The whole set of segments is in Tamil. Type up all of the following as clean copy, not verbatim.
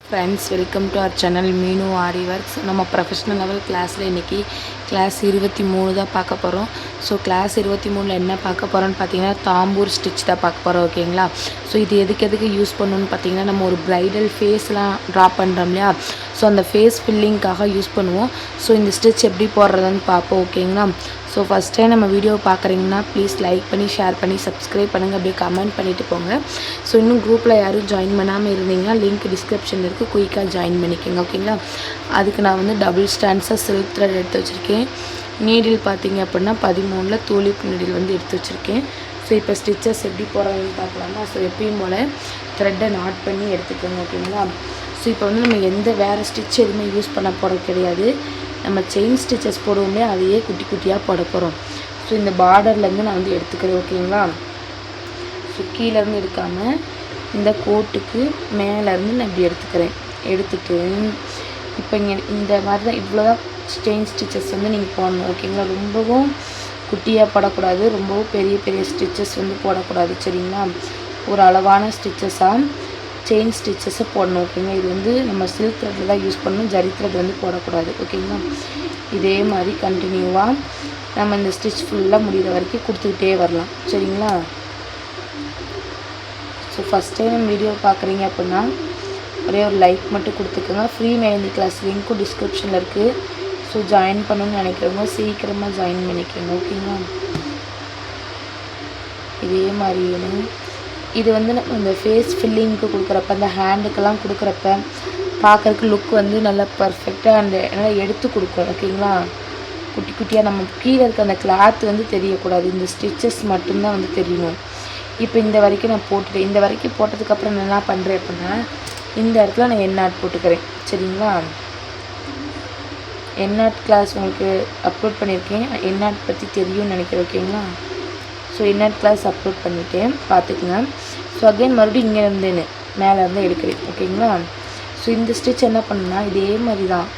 Friends, welcome to our channel Meenu Aari works. நம்ம ப்ரொஃபஷ்னல் லெவல் கிளாஸில் இன்றைக்கி கிளாஸ் 23 தான் பார்க்க போகிறோம். ஸோ கிளாஸ் 23 என்ன பார்க்க போகிறோன்னு பார்த்தீங்கன்னா, தாம்பூர் ஸ்டிச் தான் பார்க்க போகிறோம். ஓகேங்களா? ஸோ இது எதுக்கு யூஸ் பண்ணணும்னு பார்த்தீங்கன்னா, நம்ம ஒரு ப்ரைடல் ஃபேஸ்லாம் ட்ரா பண்ணுறோம் இல்லையா? ஸோ அந்த ஃபேஸ் ஃபில்லிங்காக யூஸ் பண்ணுவோம். ஸோ இந்த ஸ்டிச் எப்படி போடுறதுன்னு பார்ப்போம். ஓகேங்களா? ஸோ ஃபஸ்ட் டைம் நம்ம வீடியோவை பார்க்குறீங்கன்னா ப்ளீஸ் லைக் பண்ணி, ஷேர் பண்ணி, சப்ஸ்கிரைப் பண்ணுங்கள். அப்படியே கமெண்ட் பண்ணிவிட்டு போங்க. ஸோ இன்னும் குரூப்பில் யாரும் ஜாயின் பண்ணாமல் இருந்தீங்கன்னா லிங்க் டிஸ்கிரிப்ஷனில் இருக்குது, குயிக்காக ஜாயின் பண்ணிக்கோங்க. ஓகேங்களா? அதுக்கு நான் வந்து டபுள் ஸ்டாண்ட்ஸாக சில்க் த்ரெட் எடுத்து வச்சுருக்கேன். நீடில் பார்த்தீங்க அப்படின்னா 13 தூளிப் நீடில் வந்து எடுத்து வச்சுருக்கேன். ஸோ இப்போ ஸ்டிச்சஸ் எப்படி போடுறதுன்னு பார்க்கலாமா? ஸோ எப்பயும் போல் த்ரெட்டை நாட் பண்ணி எடுத்துக்கோங்க. ஓகேங்களா? ஸோ இப்போ வந்து நம்ம வேறு ஸ்டிச் எதுவுமே யூஸ் பண்ண போகிறது கிடையாது. நம்ம செயின் ஸ்டிச்சஸ் போடுவோமே, அதையே குட்டி குட்டியாக போட போகிறோம். ஸோ இந்த பார்டர்லேருந்து நான் வந்து எடுத்துக்கிறேன். ஓகேங்களா? ஸோ கீழேருந்து எடுக்காமல் இந்த கோட்டுக்கு மேலேருந்து நான் இப்படி எடுத்துட்டு இப்போ இங்கே இந்த மாதிரி தான், இவ்வளோ தான் செயின் ஸ்டிச்சஸ் வந்து நீங்கள் போடணும். ஓகேங்களா? ரொம்பவும் குட்டியாக போடக்கூடாது, ரொம்பவும் பெரிய பெரிய ஸ்டிச்சஸ் வந்து போடக்கூடாது. சரிங்களா? ஒரு அளவான ஸ்டிச்சஸாக செயின் ஸ்டிச்சஸை போடணும். ஓகேங்களா? இது வந்து நம்ம சில்க் த்ரெட்டில் தான் யூஸ் பண்ணணும், ஜரி த்ரெட் வந்து போடக்கூடாது. ஓகேங்களா? இதே மாதிரி கண்டினியூவாக நம்ம இந்த ஸ்டிச் ஃபுல்லாக முடிகிற வரைக்கும் கொடுத்துக்கிட்டே வரலாம். சரிங்களா? ஸோ ஃபஸ்ட் டைம் நம்ம வீடியோ பார்க்குறீங்க அப்படின்னா ஒரே ஒரு லைக் மட்டும் கொடுத்துக்கோங்க. ஃப்ரீ மெஹந்தி கிளாஸ் லிங்க்கும் டிஸ்கிரிப்ஷனில் இருக்குது. ஸோ ஜாயின் பண்ணணும்னு நினைக்கிறவங்க சீக்கிரமாக ஜாயின் பண்ணிக்கோங்க. ஓகேங்களா? இதே மாதிரி வேணும். இது வந்து நம்ம இந்த ஃபேஸ் ஃபில்லிங்க்கு கொடுக்குறப்ப, இந்த ஹேண்டுக்கெல்லாம் கொடுக்குறப்ப பார்க்குறதுக்கு லுக் வந்து நல்லா பர்ஃபெக்டாக நல்லா எடுத்து கொடுக்கும். ஓகேங்களா? குட்டி குட்டியாக நம்ம கீழே இருக்க அந்த கிளாத் வந்து தெரியக்கூடாது, இந்த ஸ்டிச்சஸ் மட்டும்தான் வந்து தெரியணும். இப்போ இந்த வரைக்கும் நான் போட்டுட்டேன். இந்த வரைக்கும் போட்டதுக்கப்புறம் நான் என்ன பண்ணுறேன் அப்படின்னா, இந்த இடத்துல நான் எண்ணாட் போட்டுக்கிறேன். சரிங்களா? எண்ணாட் கிளாஸ் உங்களுக்கு அப்லோட் பண்ணியிருக்கேன், எண்ணாட் பற்றி தெரியும்னு நினைக்கிறேன். ஓகேங்களா? ஸோ எண்ணாட் கிளாஸ் அப்லோட் பண்ணிவிட்டேன், பார்த்துக்குங்க. ஸோ அகைன் மறுபடியும் இங்கே இருந்தேன்னு மேலே இருந்து எடுக்கிறேன். ஓகேங்களா? ஸோ இந்த ஸ்டிச் என்ன பண்ணுன்னா, இதே மாதிரி தான்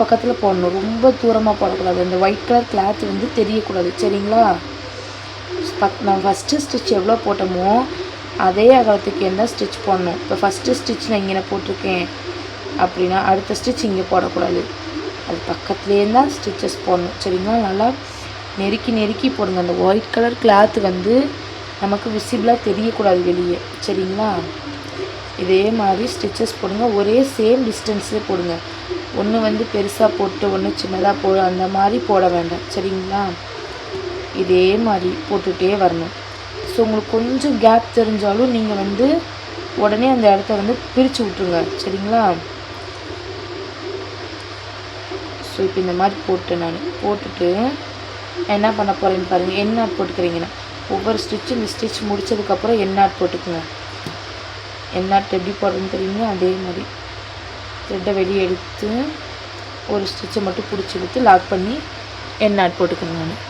பக்கத்தில் போடணும், ரொம்ப தூரமாக போடக்கூடாது. அந்த ஒயிட் கலர் கிளாத் வந்து தெரியக்கூடாது. சரிங்களா? நான் ஃபஸ்ட்டு ஸ்டிச் எவ்வளோ போட்டோமோ அதே அகலத்துக்கு என்ன ஸ்டிச் போடணும். இப்போ ஃபஸ்ட்டு ஸ்டிச் நான் இங்கே போட்டிருக்கேன் அப்படின்னா அடுத்த ஸ்டிச் இங்கே போடக்கூடாது, அது பக்கத்துலேயே தான் ஸ்டிச்சஸ் போடணும். சரிங்களா? நல்லா நெருக்கி போடுங்க. அந்த ஒயிட் கலர் கிளாத் வந்து நமக்கு விசிபிளாக தெரியக்கூடாது வெளியே. சரிங்களா? இதே மாதிரி ஸ்டிச்சஸ் போடுங்க, ஒரே சேம் டிஸ்டன்ஸ்லேயே போடுங்க. ஒன்று வந்து பெருசாக போட்டு ஒன்று சின்னதாக போடு, அந்த மாதிரி போட வேண்டாம். சரிங்களா? இதே மாதிரி போட்டுகிட்டே வரணும். ஸோ உங்களுக்கு கொஞ்சம் கேப் தெரிஞ்சாலும் நீங்கள் வந்து உடனே அந்த இடத்த வந்து பிரித்து விட்ருங்க. சரிங்களா? ஸோ இப்போ இந்த மாதிரி போட்டேன். நான் போட்டுட்டு என்ன பண்ண போகிறேன்னு பாருங்கள். எண்ணாட் போட்டுக்கிறீங்கன்னா ஒவ்வொரு ஸ்டிச்சும் இந்த ஸ்டிச் முடித்ததுக்கப்புறம் எண்ணாட் போட்டுக்குங்க. எண்ணாட் எப்படி போடுறதுன்னு தெரியுங்களா? அதே மாதிரி த்ரெட்டை வெளியே எடுத்து ஒரு ஸ்டிச்சை மட்டும் பிடிச்சி எடுத்து லாக் பண்ணி எண்ணாட் போட்டுக்கோங்க. நான்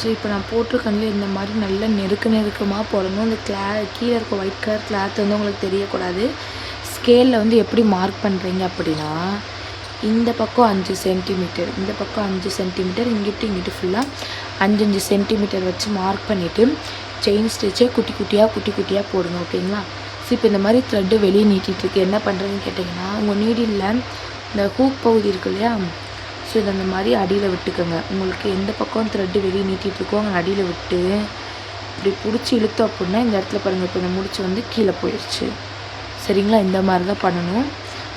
ஸோ இப்போ நான் போட்டிருக்கேன்ல, இந்த மாதிரி நல்லா நெருக்கமாக போடணும். இந்த கீழே இருக்க ஒயிட் கலர் கிளாத் வந்து உங்களுக்கு தெரியக்கூடாது. ஸ்கேலில் வந்து எப்படி மார்க் பண்ணுறீங்க அப்படின்னா, இந்த பக்கம் 5 சென்டிமீட்டர், இந்த பக்கம் 5 சென்டிமீட்டர், இங்கிட்டு ஃபுல்லாக 5 சென்டிமீட்டர் வச்சு மார்க் பண்ணிவிட்டு செயின் ஸ்டிச்சை குட்டி குட்டியாக போடுங்க. ஓகேங்களா? ஸோ இப்போ இந்த மாதிரி த்ரெட்டு வெளியே நீட்டிகிட்ருக்கு. என்ன பண்ணுறதுன்னு கேட்டிங்கன்னா, உங்கள் நீடில் இந்த ஹூக் பகுதி இருக்கு இல்லையா? ஸோ இதை அந்த மாதிரி அடியில் விட்டுக்கோங்க. உங்களுக்கு எந்த பக்கம் த்ரெட்டு வெளியே நீட்டிகிட்ருக்கோ அங்கே அடியில் விட்டு இப்படி பிடிச்சி இழுத்தோம் அப்படின்னா இந்த இடத்துல பாருங்கள், இப்போ இந்த முடிச்சு வந்து கீழே போயிடுச்சு. சரிங்களா? இந்த மாதிரி தான் பண்ணணும்.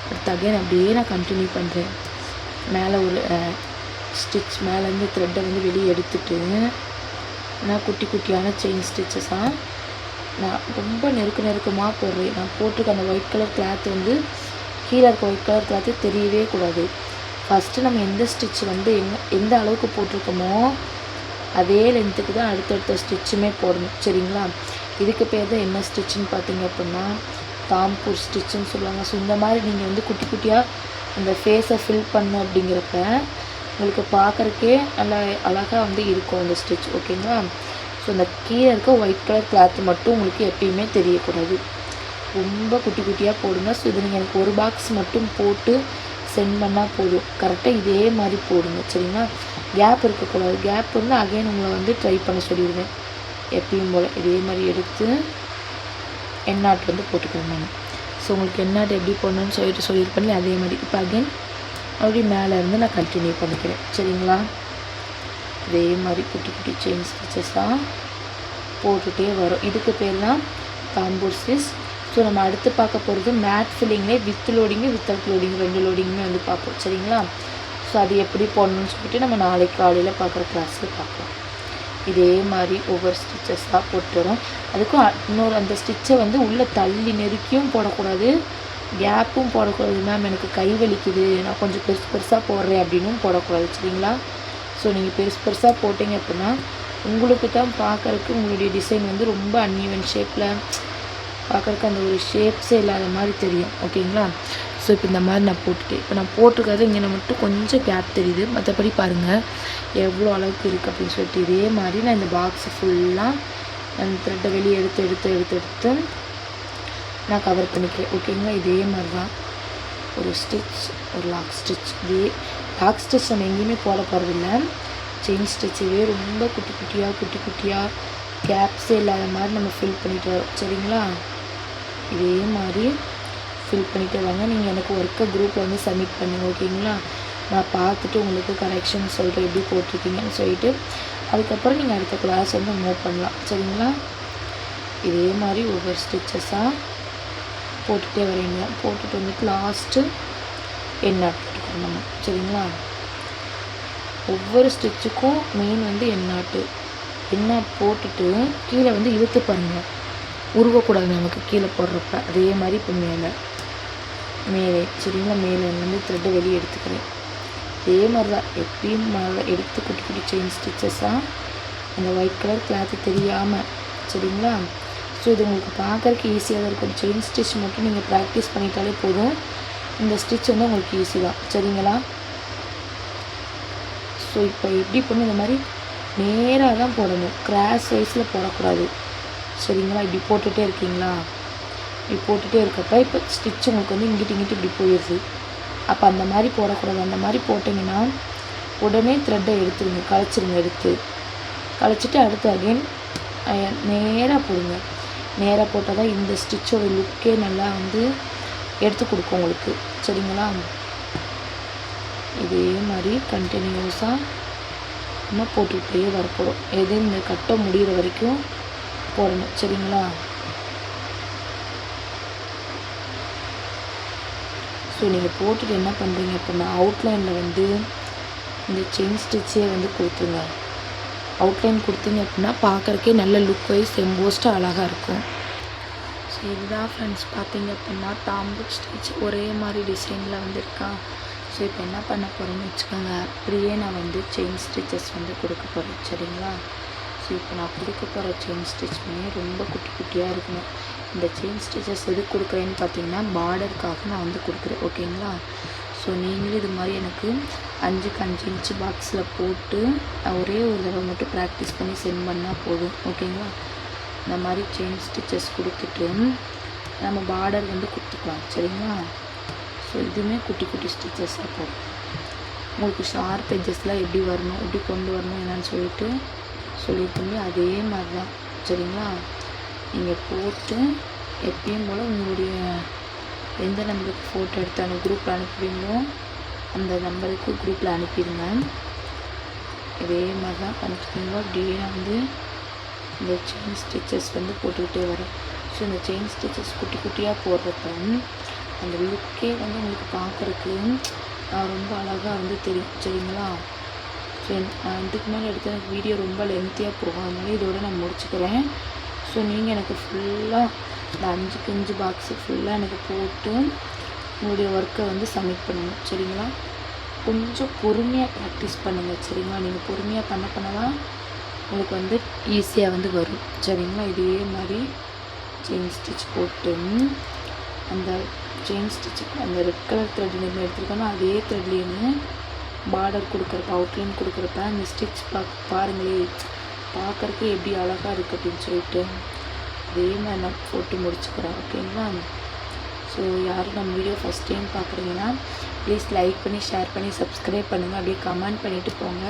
அடுத்து அகைன் அப்படியே நான் கண்டினியூ பண்ணுறேன். மேலே ஒரு ஸ்டிச் மேலேருந்து த்ரெட்டை வந்து வெளியே எடுத்துட்டு நான் குட்டியான செயின் ஸ்டிச்சஸாக நான் ரொம்ப நெருக்கமாக போடுறேன். நான் போட்டிருக்க அந்த ஒயிட் கலர் கிளாத் வந்து கீழே இருக்க ஒயிட் கலர் கிளாத்து தெரியவே கூடாது. ஃபஸ்ட்டு நம்ம எந்த ஸ்டிச் வந்து எந்த அளவுக்கு போட்டிருக்கோமோ அதே லென்த்துக்கு தான் அடுத்தடுத்த ஸ்டிச்சுமே போடணும். சரிங்களா? இதுக்கு பேர் தான் என்ன ஸ்டிச்சுன்னு பார்த்தீங்க அப்படின்னா தாம்பூர் ஸ்டிச்சுன்னு சொல்லுவாங்க. ஸோ இந்த மாதிரி நீங்கள் வந்து குட்டியாக அந்த ஃபேஸை ஃபில் பண்ணணும். அப்படிங்கிறப்ப உங்களுக்கு பார்க்குறக்கே நல்லா அழகாக வந்து இருக்கும் அந்த ஸ்டிச். ஓகேங்களா? ஸோ இந்த கீழே இருக்க ஒயிட் கலர் கிளாத்து மட்டும் உங்களுக்கு எப்பயுமே தெரியக்கூடாது, ரொம்ப குட்டியாக போடுங்க. ஸோ இது நீங்கள் எனக்கு ஒரு பாக்ஸ் மட்டும் போட்டு சென்ட் பண்ணால் போதும். கரெக்டாக இதே மாதிரி போடுங்க. சரிங்களா? கேப் இருக்கக்கூடாது. கேப் வந்து அகைன் உங்களை வந்து ட்ரை பண்ண சொல்லிடுவேன். எப்பயும் போல் இதே மாதிரி எடுத்து எண்ணாட் வந்து போட்டுக்கிறேன் நான். ஸோ உங்களுக்கு என்ன எப்படி போடணும்னு சொல்லியிருப்பேன் அதே மாதிரி இப்போ அகைன் அப்படி மேலே இருந்து நான் கண்டினியூ பண்ணிக்கிறேன். சரிங்களா? இதே மாதிரி குட்டி குட்டி செயின் ஸ்டிச்சஸாக போட்டுகிட்டே வரும். இதுக்கு பேர் தான் தாம்பூர் ஸ்டிச். ஸோ நம்ம அடுத்து பார்க்க போகிறது மேட் ஃபில்லிங்லேயே வித் லோடிங்கு வித்தவுட் லோடிங் 2 லோடிங்குமே வந்து பார்ப்போம். சரிங்களா? ஸோ அது எப்படி போடணும்னு சொல்லிட்டு நம்ம நாளைக்கு காலையில் பார்க்குற கிளாஸில் பார்க்கலாம். இதே மாதிரி ஒவ்வொரு ஸ்டிச்சஸாக போட்டு வரும். அதுக்கும் இன்னொரு அந்த ஸ்டிச்சை வந்து உள்ளே தள்ளி நெருக்கியும் போடக்கூடாது, கேப்பும் போடக்கூடாது. மேம் எனக்கு கை வலிக்குது, நான் கொஞ்சம் பெருசாக போடுறேன் அப்படின்னும் போடக்கூடாது. சரிங்களா? ஸோ நீங்கள் பெருசாக போட்டிங்க அப்படின்னா உங்களுக்கு தான் பார்க்குறக்கு உங்களுடைய டிசைன் வந்து ரொம்ப அன்ஈவன் ஷேப்பில் பார்க்குறக்கு அந்த ஒரு ஷேப்ஸே இல்லாத மாதிரி தெரியும். ஓகேங்களா? ஸோ இப்போ இந்த மாதிரி நான் போட்டுட்டு இப்போ நான் போட்டிருக்கிறது இங்கே மட்டும் கொஞ்சம் கேப் தெரியுது, மற்றபடி பாருங்கள் எவ்வளோ அளவுக்கு இருக்குது அப்படின்னு சொல்லிட்டு. இதே மாதிரி நான் இந்த பாக்ஸை ஃபுல்லாக அந்த த்ரெட்டை வெளியே எடுத்து நான் கவர் பண்ணிக்கிறேன். ஓகேங்களா? இதே மாதிரி தான் ஒரு ஸ்டிச், ஒரு லாக் ஸ்டிச். இதே லாக் ஸ்டிச் நம்ம எங்கேயுமே போட போகிறதில்ல. செயின் ஸ்டிச்சவே ரொம்ப குட்டி குட்டியாக கேப்ஸே இல்லாத மாதிரி நம்ம ஃபில் பண்ணிட்டு வரோம். சரிங்களா? இதே மாதிரி ஃபில் பண்ணிட்டு வாங்க. நீங்கள் எனக்கு ஒர்க்கை குரூப்பில் வந்து சப்மிட் பண்ணுங்கள். ஓகேங்களா? நான் பார்த்துட்டு உங்களுக்கு கரெக்ஷன் சொல்கிறேன் எப்படி போட்டிருக்கீங்கன்னு சொல்லிட்டு அதுக்கப்புறம் நீங்கள் அடுத்த கிளாஸ் வந்து மூவ் பண்ணலாம். சரிங்களா? இதே மாதிரி ஒவ்வொரு ஸ்டிச்சஸாக போட்டுகிட்டே வரீங்க. போட்டுட்டு வந்துட்டு லாஸ்ட்டு எண்ணாட் போட்டுக்கணும் நம்ம. சரிங்களா? ஒவ்வொரு ஸ்டிச்சுக்கும் மெயின் வந்து எண்ணாட் போட்டுட்டு கீழே வந்து இழுத்து பாருங்கள், உருவக்கூடாது நமக்கு கீழே போடுறப்ப. அதே மாதிரி இப்போ மேலே சரிங்களா? மேலே வந்து த்ரெட்டை வெளியே எடுத்துக்கிறேன். அதே மாதிரி தான் எப்பயும் மேலே எடுத்து குட்டி குட்டி செயின் ஸ்டிச்சஸாக அந்த ஒயிட் கலர் கிளாத்து தெரியாமல். சரிங்களா? ஸோ இது உங்களுக்கு பார்க்குறதுக்கு ஈஸியாக தான் இருக்கும். செயின் ஸ்டிச் மட்டும் நீங்கள் ப்ராக்டிஸ் பண்ணிட்டாலே போதும். இந்த ஸ்டிச் வந்து உங்களுக்கு ஈஸி தான். சரிங்களா? ஸோ இப்போ எப்படி பண்ணணும், இந்த மாதிரி நேராக தான் போடணும், கிராஸ் வைஸில் போடக்கூடாது. சரிங்களா? இப்படி போட்டுகிட்டே இருக்கீங்களா? இப்படி போட்டுகிட்டே இருக்கப்போ இப்போ ஸ்டிச் உங்களுக்கு வந்து இங்கிட்டு இப்படி போயிடுது. அப்போ அந்த மாதிரி போடக்கூடாது. அந்த மாதிரி போட்டிங்கன்னா உடனே த்ரெட்டை எடுத்துருங்க, கழிச்சிட்டு அடுத்து அகைன் நேராக போடுங்க. நேராக போட்டால் தான் இந்த ஸ்டிச்சோட லுக்கே நல்லா வந்து எடுத்து கொடுக்கும் உங்களுக்கு. சரிங்களா? இதே மாதிரி கண்டினியூஸாக நம்ம போட்டுக்கிட்டே வரப்போகிறோம். இந்த கட்ட முடிகிற வரைக்கும் போடணும். சரிங்களா? ஸோ நீங்கள் போட்டுட்டு என்ன பண்ணுறீங்க அப்படின்னா அவுட்லைனில் வந்து இந்த செயின் ஸ்டிச்சே வந்து கொடுத்துருங்க. அவுட்லைன் கொடுத்தீங்க அப்படின்னா பார்க்குறக்கே நல்ல லுக் வைஸ் எம்போஸ்டாக அழகாக இருக்கும். ஸோ இதுதான் ஃப்ரெண்ட்ஸ் பார்த்தீங்க அப்படின்னா தாம்பூர் ஸ்டிச் ஒரே மாதிரி டிசைனில் வந்துருக்கா. ஸோ இப்போ என்ன பண்ண போகிறேன்னு வச்சுக்கோங்க, அப்படியே நான் வந்து செயின் ஸ்டிச்சஸ் வந்து கொடுக்க போகிறேன். சரிங்களா? ஸோ இப்போ நான் கொடுக்க போகிற செயின் ஸ்டிச்சுமே ரொம்ப குட்டி குட்டியாக இருக்கணும். இந்த செயின் ஸ்டிச்சஸ் எது கொடுக்குறேன்னு பார்த்தீங்கன்னா பார்டருக்காக நான் வந்து கொடுக்குறேன். ஓகேங்களா? ஸோ நீங்களும் இது மாதிரி எனக்கு 5க்கு 5 இன்ச்சு பாக்ஸில் போட்டு ஒரே ஒரு தடவை மட்டும் ப்ராக்டிஸ் பண்ணி சென்ட் பண்ணால் போதும். ஓகேங்களா? இந்த மாதிரி செயின் ஸ்டிச்சஸ் கொடுத்துட்டு நம்ம பார்டர் வந்து கொடுத்துக்கலாம். சரிங்களா? ஸோ இதுவுமே குட்டி குட்டி ஸ்டிச்சஸாக போடும். உங்களுக்கு ஷார்ப் எட்ஜஸ்லாம் எப்படி வரணும், எப்படி கொண்டு வரணும் என்னன்னு சொல்லியிருக்கீங்க. அதே மாதிரி தான். சரிங்களா? நீங்கள் போட்டு எப்பயும் போல் உங்களுடைய எந்த நம்பருக்கு ஃபோட்டோ எடுத்து அந்த குரூப்பில் அனுப்புவீங்களோ அந்த நம்பருக்கு குரூப்பில் அனுப்பிடுங்க. இதே மாதிரி தான் அனுப்பிச்சிங்களோ அப்படியே நான் வந்து இந்த செயின் ஸ்டிச்சஸ் வந்து போட்டுக்கிட்டே வரேன். ஸோ இந்த செயின் ஸ்டிச்சஸ் குட்டி குட்டியாக போடுறப்ப அந்த லுக்கே வந்து உங்களுக்கு பார்க்குறக்கு ரொம்ப அழகாக வந்து தெரியும். சரிங்களா? ஸோ இதுக்கு மேலே எடுத்த எனக்கு வீடியோ ரொம்ப லென்த்தியாக போகும், அதனால இதோட நான் முடிச்சுக்கிறேன். ஸோ நீங்கள் எனக்கு ஃபுல்லாக இந்த 5க்கு 5 பாக்ஸு ஃபுல்லாக எனக்கு போட்டு உங்களுடைய ஒர்க்கை வந்து சப்மிட் பண்ணணும். சரிங்களா? கொஞ்சம் பொறுமையாக ப்ராக்டிஸ் பண்ணுங்கள். சரிங்களா? நீங்கள் பொறுமையாக பண்ண தான் உங்களுக்கு வந்து ஈஸியாக வந்து வரும். சரிங்களா? இதே மாதிரி செயின் ஸ்டிச் போட்டு அந்த செயின் ஸ்டிச்சுக்கு அந்த ரெட் கலர் த்ரெட் நீங்கள் எடுத்துருக்கோன்னா அதே த்ரெட்லேயுமே பார்டர் கொடுக்குறப்ப அவுட்லைன் கொடுக்குறப்ப அந்த ஸ்டிச் பாருங்களே பார்க்குறக்கு எப்படி அழகாக இருக்குது அப்படின்னு சொல்லிட்டு அதே மாதிரி நான் போட்டு முடிச்சுக்கிறேன். ஓகேங்களா? ஸோ யாரும் நம்ம வீடியோ ஃபஸ்ட் டைம் பார்க்குறீங்கன்னா ப்ளீஸ் லைக் பண்ணி ஷேர் பண்ணி சப்ஸ்கிரைப் பண்ணுங்கள். அப்படியே கமெண்ட் பண்ணிவிட்டு போங்க.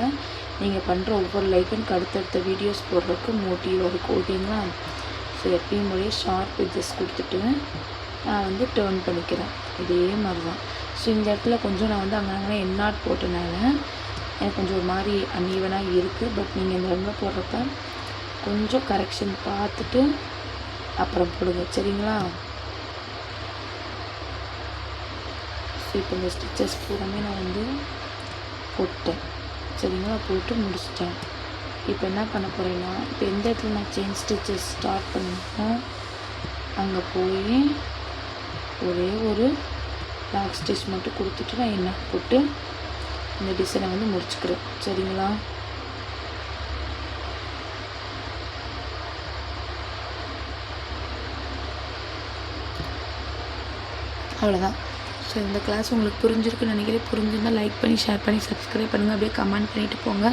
நீங்கள் பண்ணுற ஒவ்வொரு லைக்கும் அடுத்தடுத்த வீடியோஸ் போடுறதுக்கு மோட்டிவாக இருக்கும். ஓகேங்களா? ஸோ எப்பயும் போலே ஷார்ப் எட்ஜஸ் கொடுத்துட்டு நான் வந்து டேர்ன் பண்ணிக்கிறேன். இதே மாதிரி தான். ஸோ இந்த இடத்துல கொஞ்சம் நான் வந்து அங்கே என் நாட் போட்டனால எனக்கு கொஞ்சம் ஒரு மாதிரி அன்ஈவனாக இருக்குது. பட் நீங்கள் இந்த இடத்துல போடுறப்ப கொஞ்சம் கரெக்ஷன் பார்த்துட்டு அப்புறம் போடுங்க, சரிங்களா? ஸோ இப்போ இந்த ஸ்டிச்சஸ் பூராமே நான் வந்து போட்டேன், சரிங்களா? போட்டு முடிச்சிட்டேன். இப்போ என்ன பண்ண போகிறேன்னா, இப்போ எந்த இடத்துல நான் செயின் ஸ்டிச்சஸ் ஸ்டார்ட் பண்ணணும் அங்கே போய் ஒரே ஒரு லாக் ஸ்டிச் மட்டும் கொடுத்துட்டு நான் என்ன போட்டு இந்த டிசைனை வந்து முடிச்சுக்கிறேன், சரிங்களா? அவ்வளோதான். ஸோ இந்த கிளாஸ் உங்களுக்கு புரிஞ்சிருக்குன்னு நினைக்கிறேன். புரிஞ்சிருந்தால் லைக் பண்ணி, ஷேர் பண்ணி, சப்ஸ்கிரைப் பண்ணுங்கள். அப்படியே கமெண்ட் பண்ணிவிட்டு போங்க.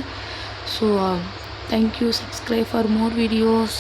So thank you. Subscribe for more videos.